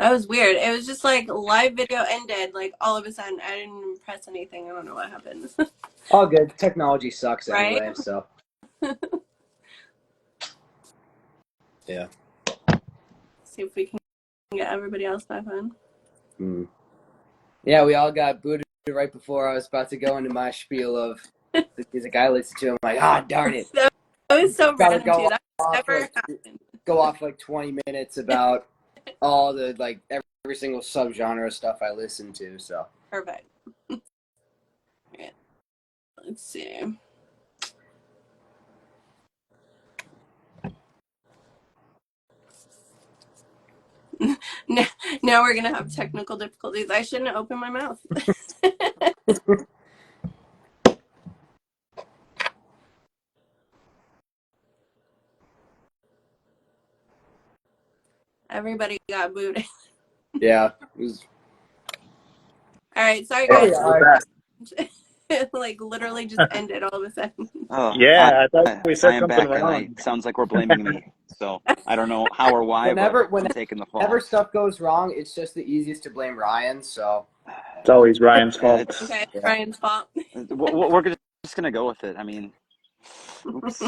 That was weird. It was just like live video ended, like all of a sudden. I didn't even press anything. I don't know what happened. All good. Technology sucks Right? anyway, so yeah. See if we can get everybody else back on. Mm. Yeah, we all got booted right before I was about to go into my spiel of the music I listen to. I'm like, darn it. That was so Gotta random go too. That off never like happened. go off like 20 minutes about all the like every single subgenre of stuff I listen to. So Perfect. Right. Let's see. Now we're gonna have technical difficulties. I shouldn't open my mouth. Everybody got booted. yeah, it was. All right, sorry Oh, guys. yeah, Like literally just ended all of a sudden. Oh, Yeah, I thought we I said am something back, and wrong. it sounds like we're blaming me. So I don't know how or why, but whenever I'm taking the whenever fall. stuff goes wrong, it's just the easiest to blame Ryan. So It's always Ryan's fault. It's Okay, yeah. Ryan's fault. just gonna go with it. I mean, oops.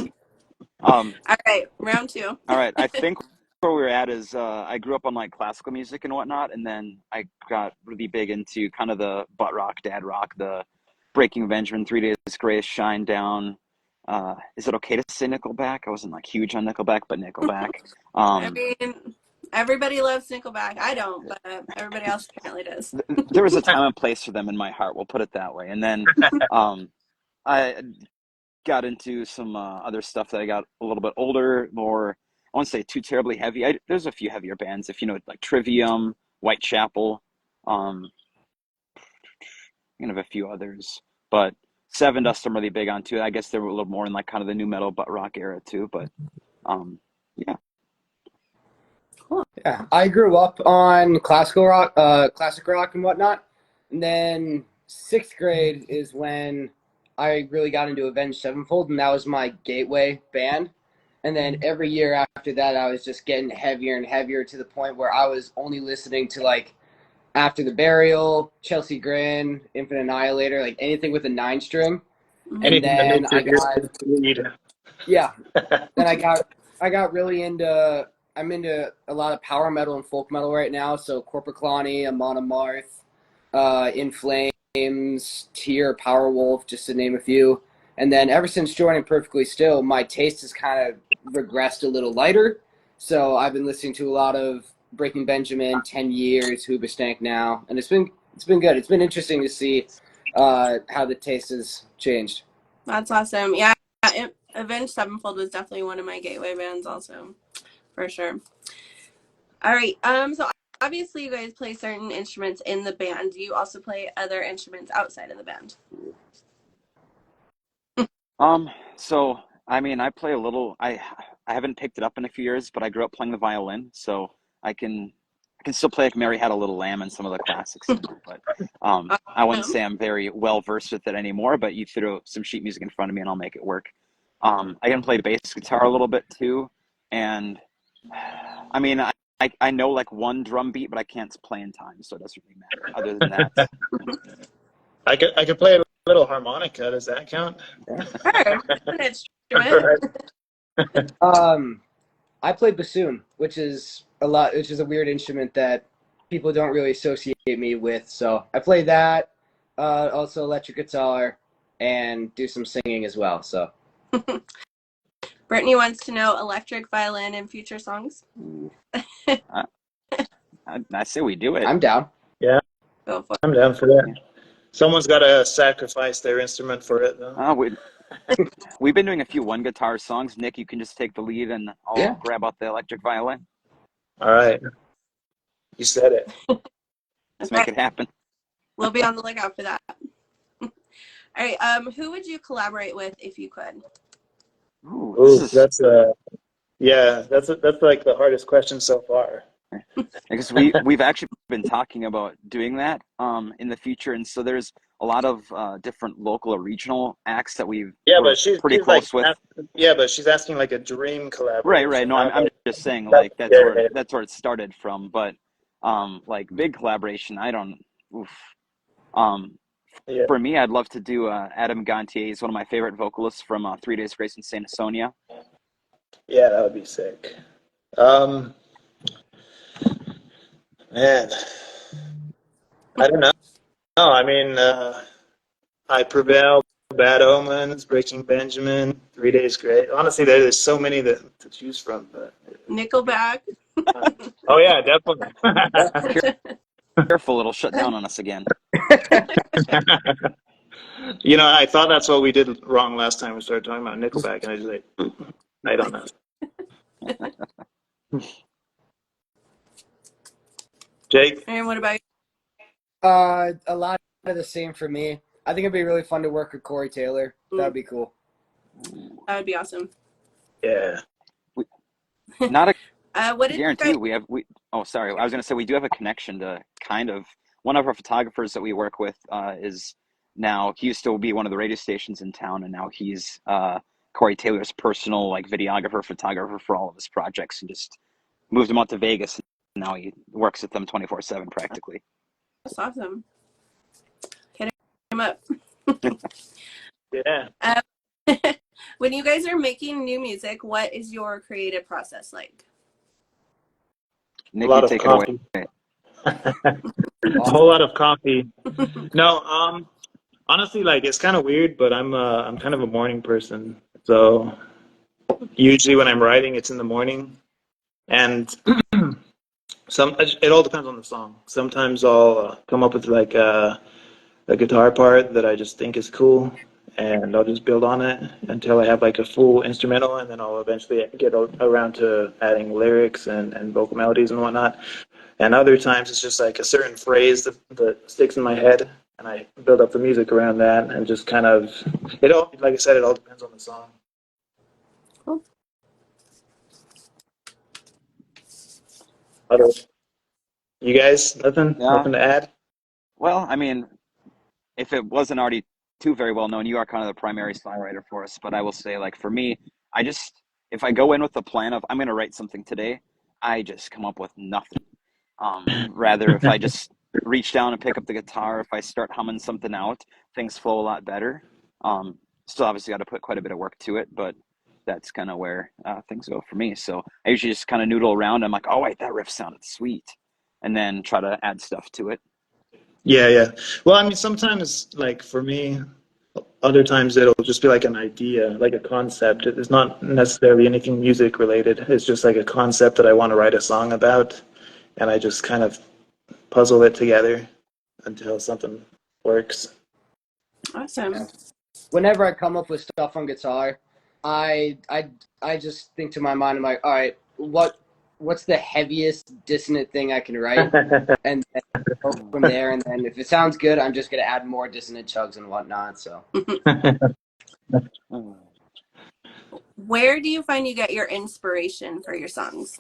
All right, round two. All right. I think where we're at is I grew up on like classical music and whatnot, and then I got really big into kind of the butt rock, dad rock, the Breaking Benjamin, 3 Days Grace, Shine Down. Is it okay to say Nickelback? I wasn't like huge on Nickelback, but Nickelback. I mean, everybody loves Nickelback. I don't, but everybody else apparently does. There was a time and place for them in my heart. We'll put it that way. And then I got into some other stuff that I got a little bit older, more, I won't say too terribly heavy. There's a few heavier bands, if you know, like Trivium, Whitechapel, kind of a few others. But Seven Dust I'm really big on too. I guess they were a little more in like kind of the new metal butt rock era too. But yeah. Cool. Yeah, I grew up on classic rock and whatnot, and then sixth grade is when I really got into Avenged Sevenfold, and that was my gateway band. And then every year after that, I was just getting heavier and heavier to the point where I was only listening to like After the Burial, Chelsea Grin, Infinite Annihilator, like anything with a 9 string. And Anything that then makes I your got ears bleed. yeah, then I got really into I'm into a lot of power metal and folk metal right now. So Corpiclani, Amon Amarth, In Flames, Tyr, Powerwolf, just to name a few. And then ever since joining Perfectly Still, my taste has kind of regressed a little lighter. So I've been listening to a lot of Breaking Benjamin, 10 Years, Hoobastank now, and it's been good. It's been interesting to see how the taste has changed. That's awesome. Yeah, Avenged Sevenfold was definitely one of my gateway bands, also, for sure. All right. So obviously you guys play certain instruments in the band. Do you also play other instruments outside of the band? So I mean, I play a little. I haven't picked it up in a few years, but I grew up playing the violin, so I can still play like Mary Had a Little Lamb and some of the classics, you know. But I wouldn't Awesome. say I'm very well versed with it anymore. But you throw some sheet music in front of me, and I'll make it work. I can play bass guitar a little bit too, and I mean, I know like one drum beat, but I can't play in time, so it doesn't really matter. Other than that, I could play a little harmonica. Does that count? Sure. An instrument. I play bassoon, which is a weird instrument that people don't really associate me with. So I play that, also electric guitar, and do some singing as well. So Brittany wants to know electric violin in future songs. I, I say we do it. I'm down. Yeah, Go for it. I'm down for that. Yeah. Someone's got to sacrifice their instrument for it, though. We've been doing a few one guitar songs. Nick, you can just take the lead, and I'll grab out the electric violin. All right. You said it. Let's make it happen. We'll be on the lookout for that. All right. Who would you collaborate with if you could? Ooh, that's like the hardest question so far. Because we've actually been talking about doing that in the future, and so there's a lot of different local or regional acts that we're pretty close with. But she's asking like a dream collaboration. Right. No, I'm just saying like that's where it started from. But Like big collaboration, I don't. Oof. Um, Yeah, for me, I'd love to do Adam Gontier. He's one of my favorite vocalists from 3 Days Grace and Saint Sonia. yeah, that would be sick. Um, Man, I don't know. No, I mean, I Prevail, Bad Omens, Breaking Benjamin, 3 Days Grace. Honestly, there's so many to choose from. But Nickelback. oh yeah, definitely. Careful, it'll shut down on us again. You know, I thought that's what we did wrong last time we started talking about Nickelback, and I just like, I don't know. Jake? And what about you? A lot of the same for me. I think it'd be really fun to work with Corey Taylor. That'd be cool. That would be awesome. Yeah. Not What a did you guarantee. guys? Oh, sorry. I was going to say we do have a connection to kind of one of our photographers that we work with is now he used to be one of the radio stations in town, and now he's Corey Taylor's personal like videographer, photographer for all of his projects, and just moved him out to Vegas. And now he works with them 24/7 practically. That's awesome. Hit him up. Yeah. When you guys are making new music, what is your creative process like? A Nikki, lot of take it away. coffee. A whole lot of coffee. No, honestly, like it's kind of weird, but I'm kind of a morning person. So usually when I'm writing, it's in the morning, and it all depends on the song. Sometimes I'll come up with like a guitar part that I just think is cool, and I'll just build on it until I have like a full instrumental, and then I'll eventually get around to adding lyrics and vocal melodies and whatnot. And other times it's just like a certain phrase that sticks in my head, and I build up the music around that, and just kind of it all, like I said, it all depends on the song. Cool. Other, you guys, nothing Yeah. to add? Well, I mean, if it wasn't already too very well known, you are kind of the primary songwriter for us. But I will say, like for me, if I go in with the plan of I'm going to write something today, I just come up with nothing. Rather, if I just reach down and pick up the guitar, if I start humming something out, things flow a lot better. Still obviously got to put quite a bit of work to it, but that's kind of where things go for me. So I usually just kind of noodle around. I'm like, oh wait, that riff sounded sweet, and then try to add stuff to it. Yeah, yeah. Well, I mean, sometimes, like for me, other times it'll just be like an idea, like a concept. It's not necessarily anything music related. It's just like a concept that I want to write a song about, and I just kind of puzzle it together until something works. Awesome. Whenever I come up with stuff on guitar, I just think to my mind, I'm like, all right, what's the heaviest dissonant thing I can write, and then go from there. And then if it sounds good, I'm just gonna add more dissonant chugs and whatnot. So Where do you find you get your inspiration for your songs?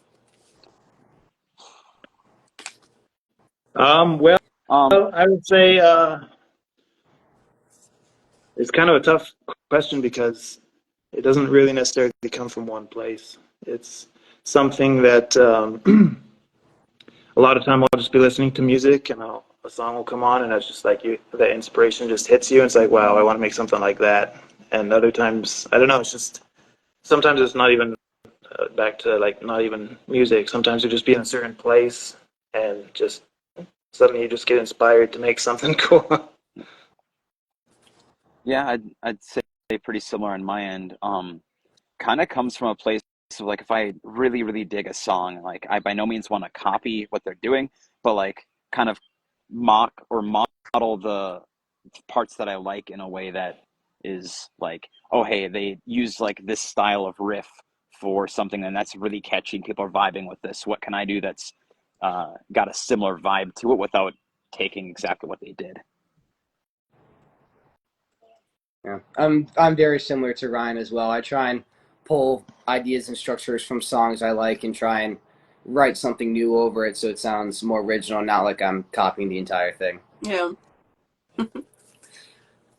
Well, I would say it's kind of a tough question because it doesn't really necessarily come from one place. It's something that a lot of time I'll just be listening to music and a song will come on and it's just like the inspiration just hits you and it's like, wow, I want to make something like that. And other times, I don't know, it's just sometimes it's not even back to like not even music. Sometimes you just be in a certain place and just suddenly you just get inspired to make something cool. Yeah, I'd say pretty similar on my end. Kind of comes from a place of like if I really, really dig a song, like I by no means want to copy what they're doing, but like kind of mock or model the parts that I like in a way that is like, oh hey, they use like this style of riff for something and that's really catchy and people are vibing with this. What can I do that's got a similar vibe to it without taking exactly what they did? yeah, I'm very similar to Ryan as well. I try and pull ideas and structures from songs I like and try and write something new over it so it sounds more original, not like I'm copying the entire thing. Yeah.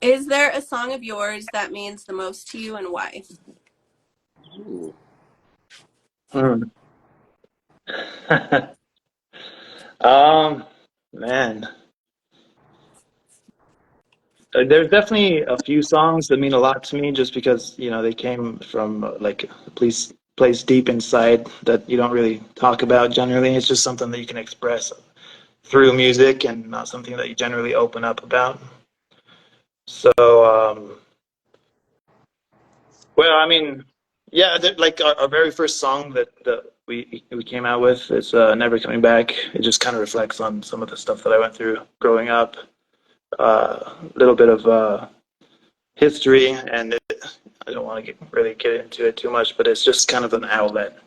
Is there a song of yours that means the most to you and why? Ooh. Hmm. Man, there's definitely a few songs that mean a lot to me, just because they came from like a place deep inside that you don't really talk about generally. It's just something that you can express through music, and not something that you generally open up about. So, well, I mean, yeah, like our very first song that we came out with is "Never Coming Back." It just kind of reflects on some of the stuff that I went through growing up. A little bit of history, and I don't want to really get into it too much, but it's just kind of an outlet.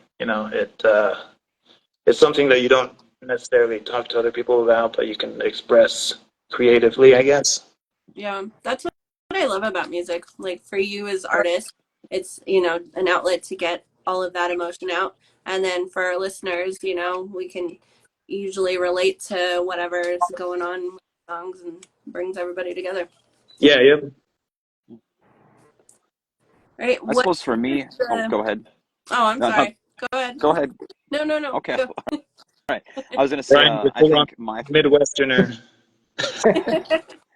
It's something that you don't necessarily talk to other people about, but you can express creatively, I guess. Yeah, that's what I love about music. Like for you as artists, it's, an outlet to get all of that emotion out. And then for our listeners, we can usually relate to whatever is going on with songs and brings everybody together. Yeah, yeah. Right? I suppose for me, go ahead. Oh, I'm No, sorry. Go ahead. go ahead. No. Okay. Go. All right. I was gonna say, Brian, you're I full on think my Midwesterner.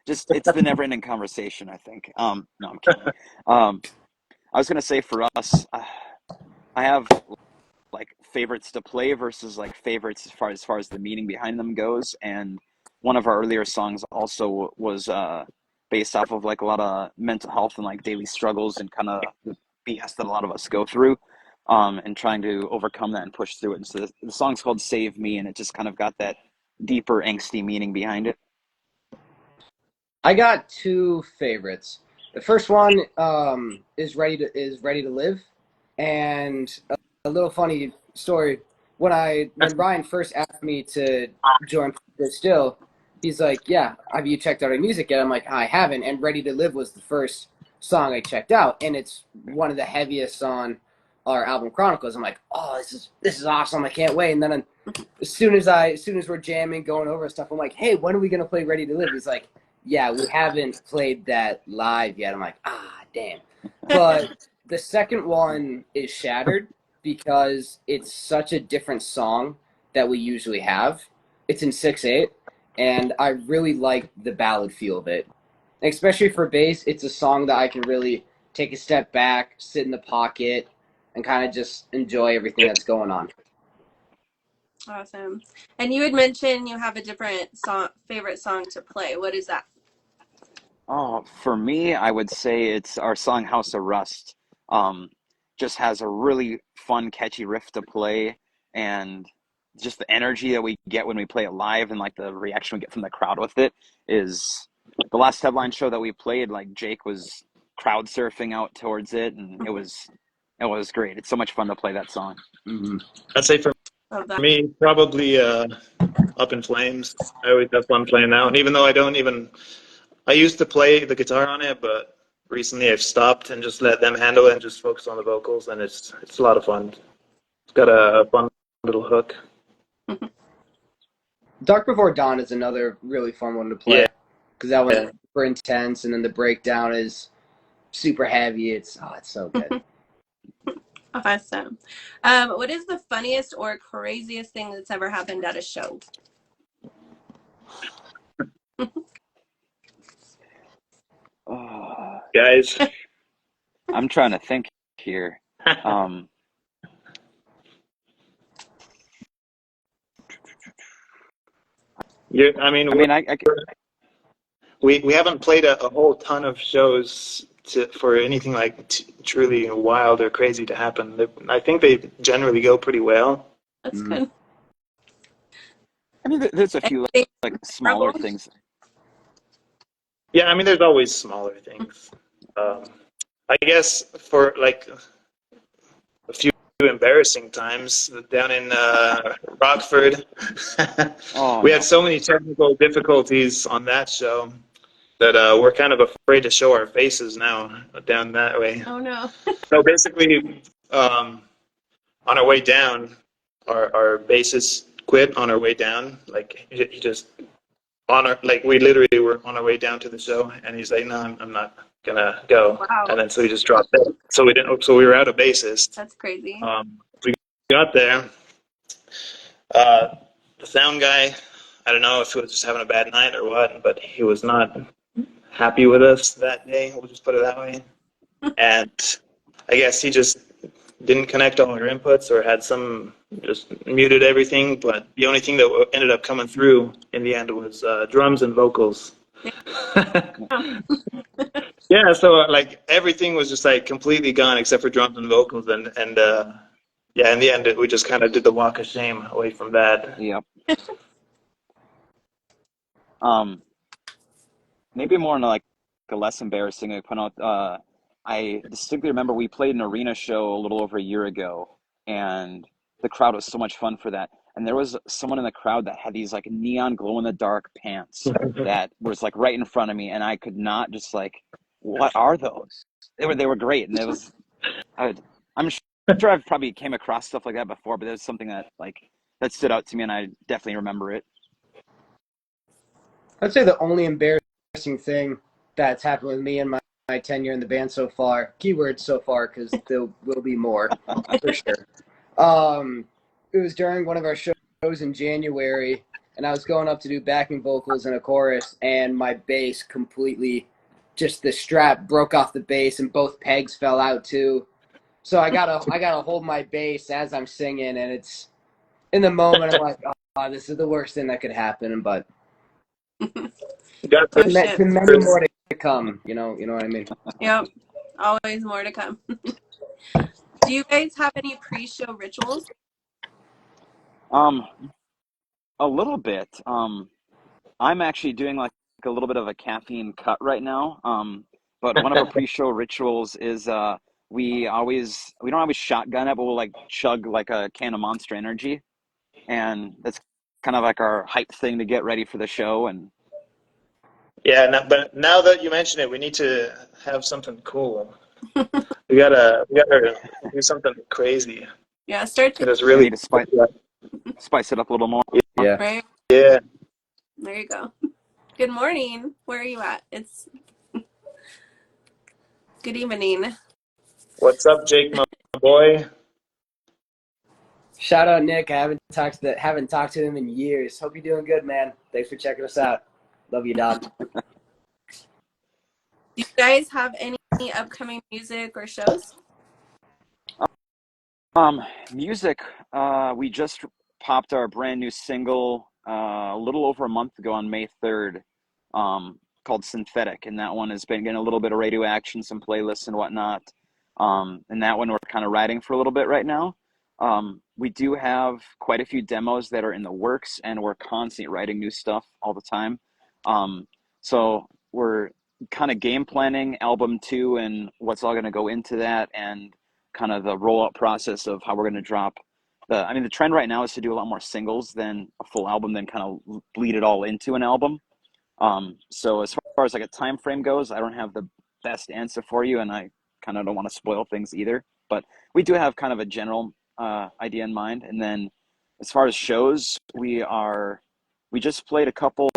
it's the never-ending conversation. I think. No, I'm kidding. I was gonna say for us, I have like favorites to play versus like favorites as far as the meaning behind them goes. And one of our earlier songs also was based off of like a lot of mental health and like daily struggles and kind of the BS that a lot of us go through, and trying to overcome that and push through it. And so the song's called "Save Me," and it just kind of got that deeper angsty meaning behind it. I got two favorites. The first one is Ready to Live, and a little funny story. When Brian first asked me to join Still, he's like, "Yeah, have you checked out our music yet?" I'm like, "I haven't." And Ready to Live was the first song I checked out, and it's one of the heaviest on our album Chronicles. I'm like, "Oh, this is awesome! I can't wait!" And then as soon as we're jamming, going over stuff, I'm like, "Hey, when are we gonna play Ready to Live?" He's like, "Yeah, we haven't played that live yet." I'm like, damn. But the second one is Shattered, because it's such a different song that we usually have. It's in 6/8, and I really like the ballad feel of it. Especially for bass, it's a song that I can really take a step back, sit in the pocket, and kind of just enjoy everything that's going on. Awesome. And you had mentioned you have a different favorite song to play. What is that? Oh, for me, I would say it's our song "House of Rust." Um, just has a really fun, catchy riff to play, and just the energy that we get when we play it live, and like the reaction we get from the crowd with it is the last headline show that we played. Like Jake was crowd surfing out towards it, and it was great. It's so much fun to play that song. Mm-hmm. I'd say for Love that. me, probably Up in Flames. I always have fun playing that one, even though I used to play the guitar on it, but recently I've stopped and just let them handle it and just focus on the vocals, and it's a lot of fun. It's got a fun little hook. Dark Before Dawn is another really fun one to play. Yeah. Because that one's super intense, and then the breakdown is super heavy. It's so good. Awesome. What is the funniest or craziest thing that's ever happened at a show? Guys, I'm trying to think here. we haven't played a whole ton of shows for anything like truly wild or crazy to happen. I think they generally go pretty well. That's good. I mean, there's a few like smaller things. Yeah, I mean, there's always smaller things. I guess for like a few embarrassing times down in Rockford, we had so many technical difficulties on that show that we're kind of afraid to show our faces now down that way. Oh no. So basically, on our way down, our bassist quit on our way down. Like he just we literally were on our way down to the show, and he's like, "No, I'm not gonna go." Wow. And then so he just dropped it. So we were out of bassist. That's crazy. We got there. the sound guy, I don't know if he was just having a bad night or what, but he was not happy with us that day. We'll just put it that way. And I guess he just didn't connect all our inputs or had some just muted everything. But the only thing that ended up coming through in the end was drums and vocals. Yeah, so like everything was just like completely gone except for drums and vocals, and yeah, in the end we just kind of did the walk of shame away from that. Yep. Maybe more on like a less embarrassing. I put out. I distinctly remember we played an arena show a little over a year ago, and the crowd was so much fun for that. And there was someone in the crowd that had these like neon glow in the dark pants that was like right in front of me, and I could not just like, what are those? They were great, and it was. I'm sure I've probably came across stuff like that before, but it was something that like that stood out to me, and I definitely remember it. I'd say the only embarrassing thing that's happened with me and my tenure in the band so far, keywords so far, because there will be more for sure. It was during one of our shows in January, and I was going up to do backing vocals and a chorus, and my bass completely, just the strap broke off the bass, and both pegs fell out too. So I gotta hold my bass as I'm singing, and it's in the moment I'm like, oh, this is the worst thing that could happen, but. Got Oh, the, shit. Many more to come, you know what I mean? Yep. Always more to come. Do you guys have any pre-show rituals? A little bit. I'm actually doing like a little bit of a caffeine cut right now. But one of our pre-show rituals is we don't always shotgun it, but we'll like chug like a can of Monster Energy, and that's kind of like our hype thing to get ready for the show. And yeah, but now that you mention it, we need to have something cool. We gotta do something crazy. Yeah, start It to is really need to spice it up a little more. Yeah. right. yeah. There you go. Good morning. Where are you at? It's good evening. What's up, Jake, my boy? Shout out Nick. I haven't talked to him in years. Hope you're doing good, man. Thanks for checking us out. Love you, Dom. Do you guys have any upcoming music or shows? Music. We just popped our brand new single a little over a month ago on May 3rd, called Synthetic, and that one has been getting a little bit of radio action, some playlists and whatnot. And that one we're kind of riding for a little bit right now. We do have quite a few demos that are in the works, and we're constantly writing new stuff all the time. So we're kind of game planning album 2 and what's all going to go into that, and kind of the rollout process of how we're going to drop the trend right now is to do a lot more singles than a full album, then kind of bleed it all into an album. So as far as like a time frame goes, I don't have the best answer for you, and I kind of don't want to spoil things either, but we do have kind of a general idea in mind. And then as far as shows, we just played a couple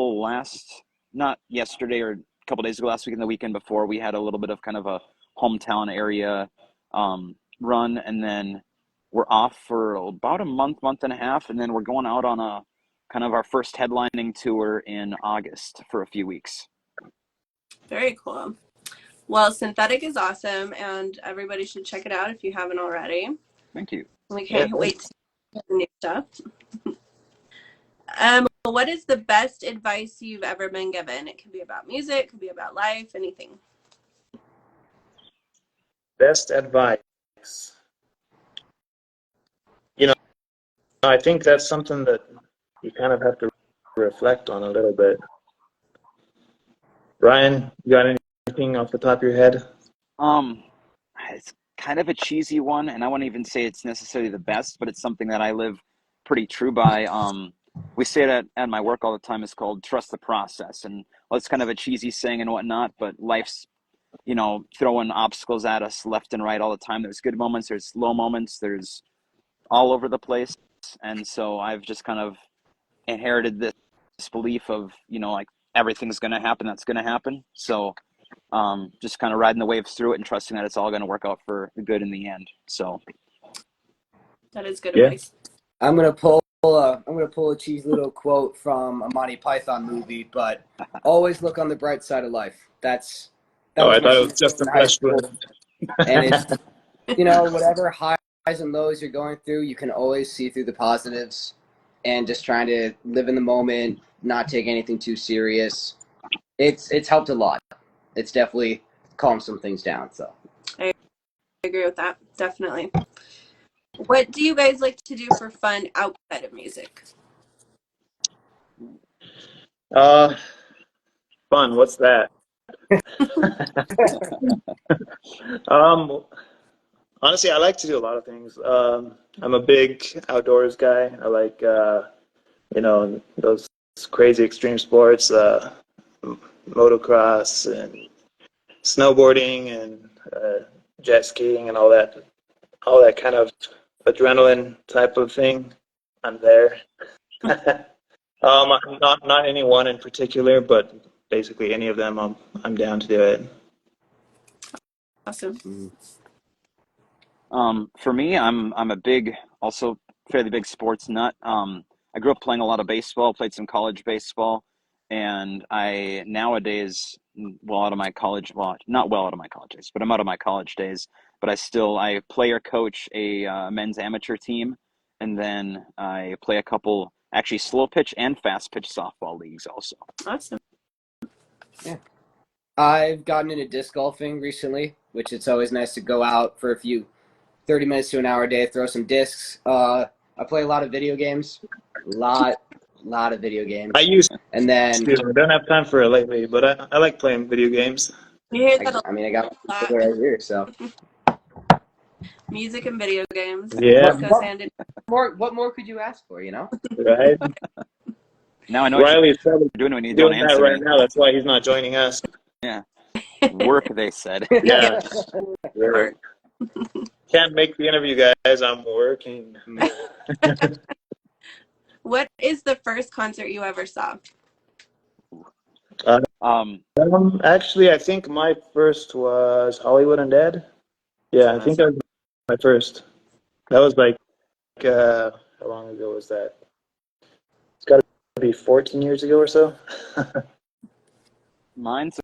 not yesterday or a couple days ago, last week and the weekend before. We had a little bit of kind of a hometown area run, and then we're off for about a month and a half, and then we're going out on a kind of our first headlining tour in August for a few weeks. Very cool. Well, Synthetic is awesome, and everybody should check it out if you haven't already. Thank you. We can't wait to hear the new stuff. What is the best advice you've ever been given? It could be about music, it could be about life, anything. Best advice. I think that's something that you kind of have to reflect on a little bit. Ryan, you got anything off the top of your head? It's kind of a cheesy one, and I wouldn't even say it's necessarily the best, but it's something that I live pretty true by. We say it at my work all the time. It's called trust the process, and it's kind of a cheesy saying and whatnot, but life's throwing obstacles at us left and right all the time. There's good moments, there's low moments, there's all over the place. And so I've just kind of inherited this belief of, like everything's going to happen that's going to happen. So just kind of riding the waves through it and trusting that it's all going to work out for the good in the end. So that is good advice. I'm going to pull pull a cheesy little quote from a Monty Python movie, but always look on the bright side of life. That Oh, was I my thought it was thesis just a in high flesh school. wound. And it's, whatever highs and lows you're going through, you can always see through the positives, and just trying to live in the moment, not take anything too serious. It's helped a lot. It's definitely calmed some things down. So I agree with that. Definitely. What do you guys like to do for fun outside of music? Fun. What's that? Um, Honestly, I like to do a lot of things. I'm a big outdoors guy. I like, those crazy extreme sports, motocross and snowboarding and jet skiing and all that kind of adrenaline type of thing. I'm there. Not any one in particular, but basically any of them, I'm down to do it. Awesome. For me, I'm a big, also fairly big sports nut. I grew up playing a lot of baseball, played some college baseball, and I nowadays, well, out of my college, well, not well out of my college days, but I'm out of my college days. But I play or coach a men's amateur team, and then I play a couple actually slow pitch and fast pitch softball leagues also. Awesome. yeah, I've gotten into disc golfing recently, which it's always nice to go out for a few 30 minutes to an hour a day, throw some discs. I play a lot of video games, lot of video games, I used and then to. I don't have time for it lately, but I like playing video games. You hear that I got a lot. right here. So Music and video games. Yeah. Goes hand in. what more could you ask for? Right? Now I know what Riley's probably you're doing when you don't doing that answer right me. now. That's why he's not joining us. Yeah, work, they said. Yeah. Really. Can't make the interview, guys. I'm working. What is the first concert you ever saw? Actually, I think my first was Hollywood Undead. Yeah, I think that was my first. That was like, how long ago was that? It's got to be 14 years ago or so. Mine's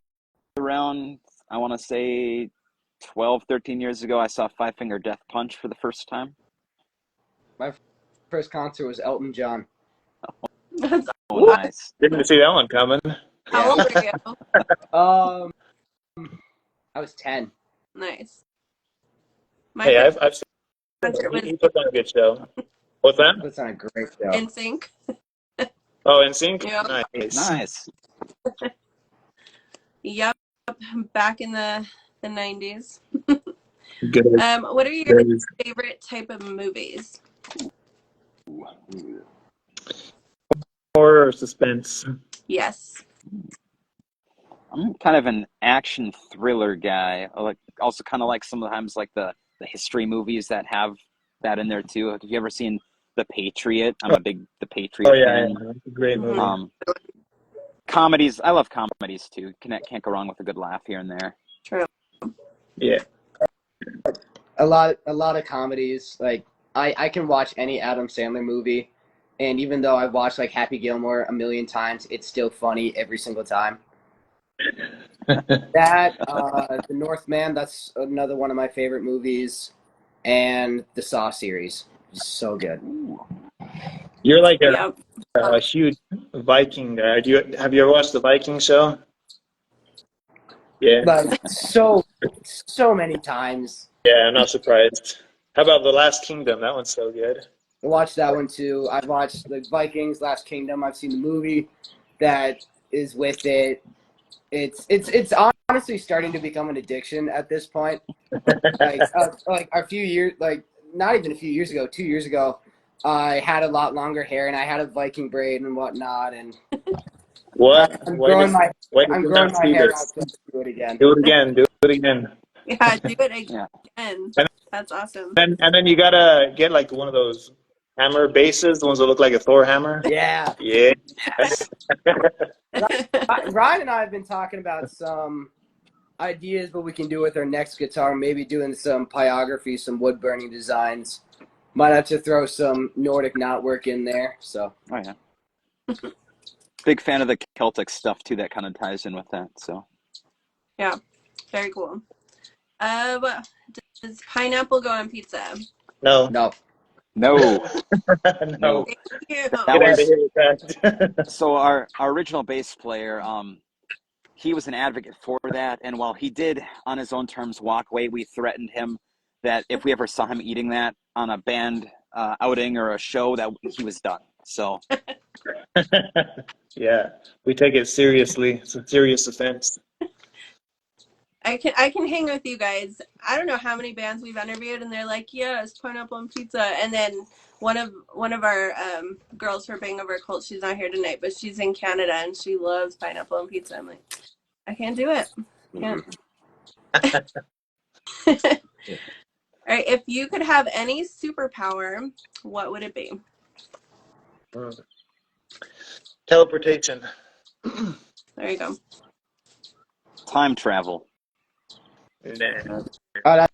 around, I want to say 12, 13 years ago. I saw Five Finger Death Punch for the first time. My first concert was Elton John. That's Oh, nice. Didn't see that one coming. How old were you? I was 10. Nice. My Hey, first I've seen concert him. was He put on a good show. What's that? That's not a great show. NSYNC. Oh, NSYNC? Yeah. Nice. Nice. Yep. Back in the 90s. Good. What are your favorite type of movies? Horror or suspense? Yes. I'm kind of an action thriller guy. I also kind of like sometimes like the history movies that have that in there too. Have you ever seen The Patriot? I'm a big The Patriot fan. Yeah. It's a great movie. Comedies. I love comedies too. Can't go wrong with a good laugh here and there. True. Yeah. A lot of comedies. Like I can watch any Adam Sandler movie, and even though I've watched like Happy Gilmore a million times, it's still funny every single time. That The Northman, that's another one of my favorite movies, and the Saw series is so good. You're like Yep. a huge Viking guy. Have you ever watched the Viking show? Yeah. Like so many times. Yeah, I'm not surprised. How about The Last Kingdom? That one's so good. I watched that one too. I've watched the Vikings, Last Kingdom. I've seen the movie that is with it. It's honestly starting to become an addiction at this point. Like a few years, like not even a few years ago, 2 years ago, I had a lot longer hair and I had a Viking braid and whatnot, and What? I'm growing my Why did I'm you growing not my see hair this? out to do it again. Do it again. Do it again. Yeah, do it again. Yeah. That's awesome. And then you gotta get like one of those hammer bases, the ones that look like a Thor hammer. Yeah. Yeah. Ryan and I have been talking about some ideas what we can do with our next guitar, maybe doing some pyrography, some wood burning designs. Might have to throw some Nordic knotwork in there. So Oh yeah. Big fan of the Celtic stuff too. That kind of ties in with that. So Yeah, very cool. Does pineapple go on pizza? No. no. no, No. no. Thank you. That Get out of was here with that. so our original bass player. He was an advocate for that, and while he did on his own terms walk away, we threatened him that if we ever saw him eating that on a band outing or a show, that he was done. So Yeah, we take it seriously. It's a serious offense. I can hang with you guys. I don't know how many bands we've interviewed, and they're like, "Yes, pineapple on pizza." And then one of our girls for Bangover Cult, she's not here tonight, but she's in Canada, and she loves pineapple on pizza. I'm like, I can't do it. Can't. All right, if you could have any superpower, what would it be? Teleportation. There you go. time travel. Nah. I'd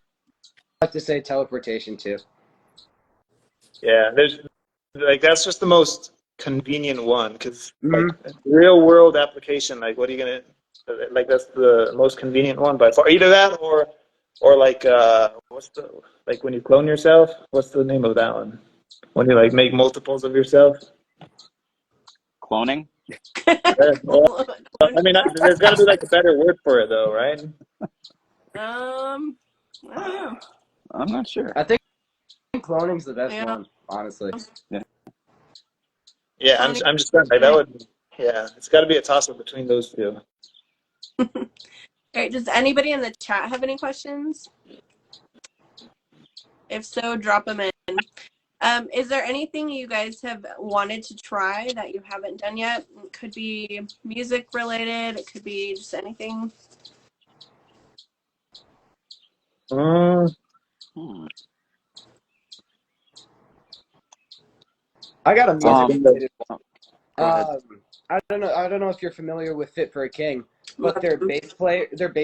have to say teleportation too. Yeah, there's like that's just the most convenient one because Mhm. like real world application, like what are you gonna like? That's the most convenient one by far. Either that or like what's the like when you clone yourself? What's the name of that one? When you like make multiples of yourself? Cloning. Well, I mean, there's got to be like a better word for it though, right? I don't know. I'm not sure. I think cloning's the best Yeah. one, honestly. Yeah, I'm just saying like that would. Yeah, it's got to be a toss up between those two. All right, does anybody in the chat have any questions? If so, drop them in. Is there anything you guys have wanted to try that you haven't done yet? It could be music related. It could be just anything. Mm, Hmm. I got a music related one. Go ahead. I don't know if you're familiar with Fit for a King, but their bass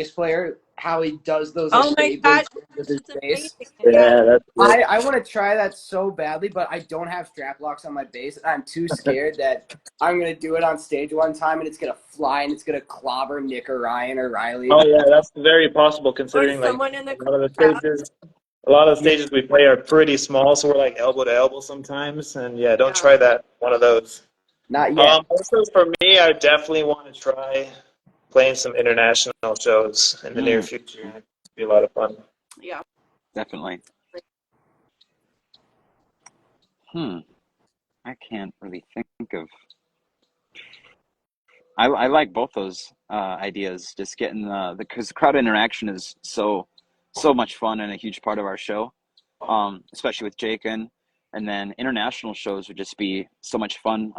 player, how he does those Oh like my fade gosh, with his that's bass. amazing. yeah, that's good. I want to try that so badly, but I don't have strap locks on my bass. I'm too scared that I'm gonna do it on stage one time and it's gonna fly and it's gonna clobber Nick or Ryan or Riley. Oh yeah, that's very possible Or considering like someone in the a lot of the crowd. stages. A lot of the stages we play are pretty small, so we're like elbow to elbow sometimes. And yeah, don't try that one of those. Not yet. Also for me, I definitely want to try playing some international shows in the near future. It'd be a lot of fun. Yeah. Definitely. I can't really think of. I like both those ideas. Just getting because crowd interaction is so much fun and a huge part of our show, especially with Jakin. And then international shows would just be so much fun.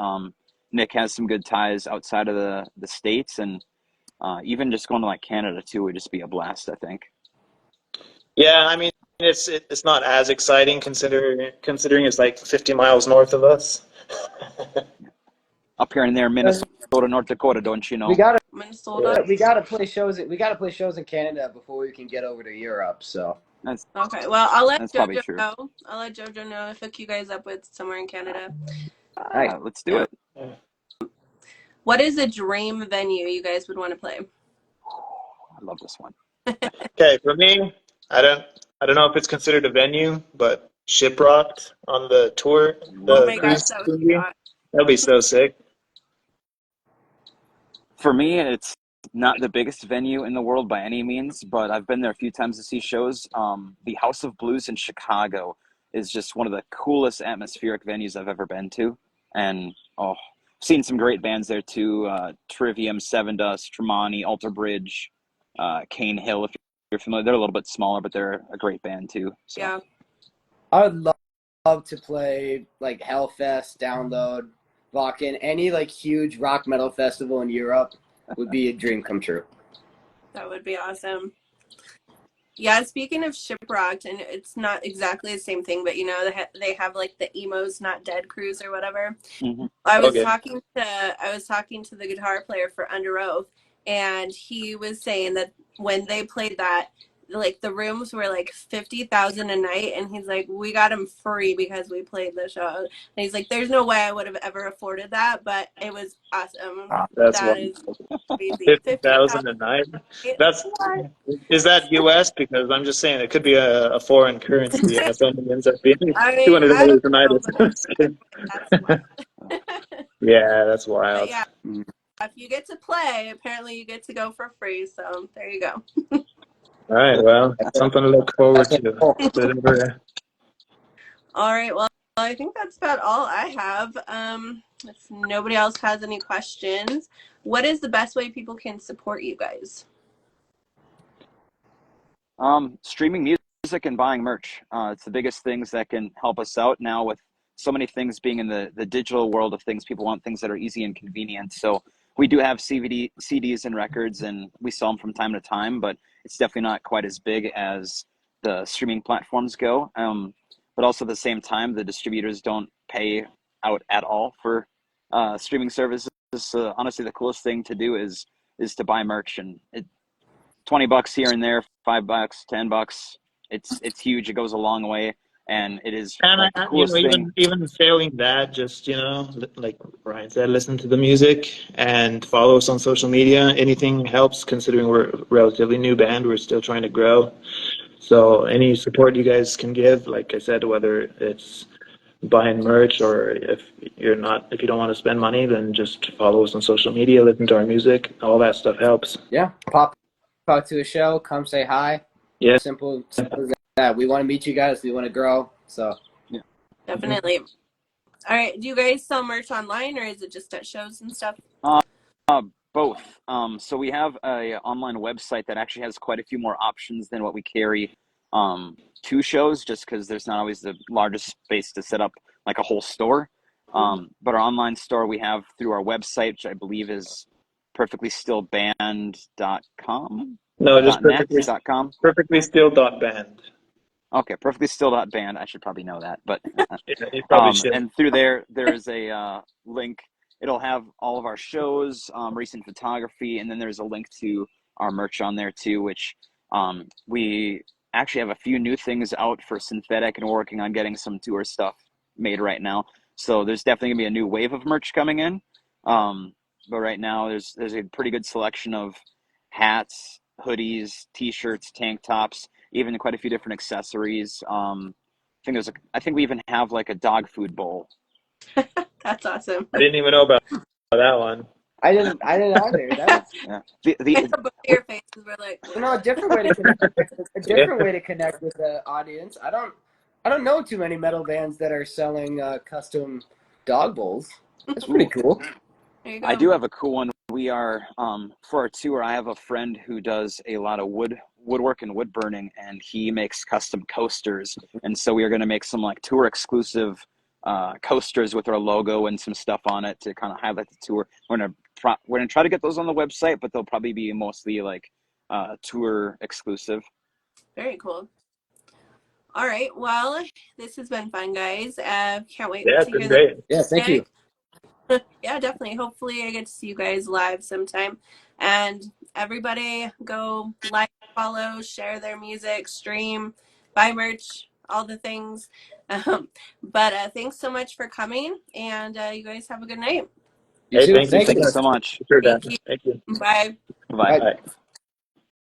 Nick has some good ties outside of the states, and even just going to like Canada too would just be a blast, I think. Yeah, I mean it's not as exciting considering it's like 50 miles north of us. Up here and there, Minnesota, North Dakota, don't you know? We gotta Minnesota. play shows. We gotta play shows in Canada before we can get over to Europe. So That's Okay. Well, I'll let probably JoJo true. know. I'll let JoJo know if hook you guys up with somewhere in Canada. Let's do it. What is a dream venue you guys would want to play? I love this one. Okay, for me, I don't know if it's considered a venue, but Shiprocked on the tour, Oh the my gosh, cruise that would be movie, awesome. that'd be so sick. For me, it's not the biggest venue in the world by any means, but I've been there a few times to see shows. The House of Blues in Chicago is just one of the coolest atmospheric venues I've ever been to. And seen some great bands there too. Trivium, Seven Dust, Tremonti, Alter Bridge, Cane Hill, if you're familiar. They're a little bit smaller, but they're a great band too. So. Yeah. I would love to play like Hellfest, Download, Wacken, any like huge rock metal festival in Europe would be a dream come true. That would be awesome. Yeah, speaking of Shiprocked, and it's not exactly the same thing, but you know they have like the Emos Not Dead cruise or whatever. Mm-hmm. I was talking to the guitar player for Under Oath, and he was saying that when they played that, like the rooms were like 50,000 a night, and he's like, we got them free because we played the show. And he's like, there's no way I would have ever afforded that, but it was awesome. That's That what is crazy. 50,000 a night. That's What? is that U.S.? Because I'm just saying it could be a foreign currency, and it only ends up being I mean, I $200 don't a night. know, but that's wild. Yeah, that's But wild. yeah, if you get to play, apparently you get to go for free. So there you go. All right, well, something to look forward to. Whatever. All right. Well, I think that's about all I have. If nobody else has any questions, what is the best way people can support you guys? Streaming music and buying merch. It's the biggest things that can help us out now with so many things being in the digital world of things. People want things that are easy and convenient. So we do have CDs and records, and we sell them from time to time, but it's definitely not quite as big as the streaming platforms go. But also at the same time, the distributors don't pay out at all for streaming services. So honestly, the coolest thing to do is to buy merch, and $20 here and there, $5, $10. It's huge. It goes a long way, and it is And like the you know, coolest thing. even failing that, just like Ryan said, listen to the music and follow us on social media. Anything helps, considering we're a relatively new band. We're still trying to grow. So any support you guys can give, like I said, whether it's buying merch or if you don't want to spend money, then just follow us on social media, listen to our music. All that stuff helps. Yeah, pop out to a show, come say hi. Yeah. Simple as that. We want to meet you guys. We want to grow. So Yeah. Definitely. All right. Do you guys sell merch online, or is it just at shows and stuff? Both. So we have a online website that actually has quite a few more options than what we carry to shows, just because there's not always the largest space to set up like a whole store. But our online store we have through our website, which I believe is perfectlystillband.com. No, just .net.com. perfectlystill.band. Okay, perfectlystill.band. I should probably know that, but You probably should. and through there is a link. It'll have all of our shows, recent photography, and then there's a link to our merch on there too, which we actually have a few new things out for Synthetic, and we're working on getting some tour stuff made right now. So there's definitely gonna be a new wave of merch coming in. But right now there's a pretty good selection of hats, hoodies, t-shirts, tank tops, even quite a few different accessories. I think we even have like a dog food bowl. That's awesome. I didn't even know about that one. I didn't either. That's Yeah. Both your faces were like, a different way to connect. A different way to connect with the audience. I don't know too many metal bands that are selling custom dog bowls. That's pretty cool. there you go. I do have a cool one. We are for our tour. I have a friend who does a lot of woodwork and wood burning, and he makes custom coasters. And so we are going to make some like tour exclusive coasters with our logo and some stuff on it to kind of highlight the tour. We're gonna try to get those on the website, but they'll probably be mostly like tour exclusive. Very cool. All right. Well, this has been fun, guys. Can't wait Yeah, to it's hear been the great. Yeah, thank you. Yeah, definitely. Hopefully I get to see you guys live sometime. And everybody go like, follow, share their music, stream, buy merch, all the things. But thanks so much for coming, and you guys have a good night. You too. Thank you. Thank you so much. Sure, Dan. Thank you. Thank you. Bye. Bye. Bye.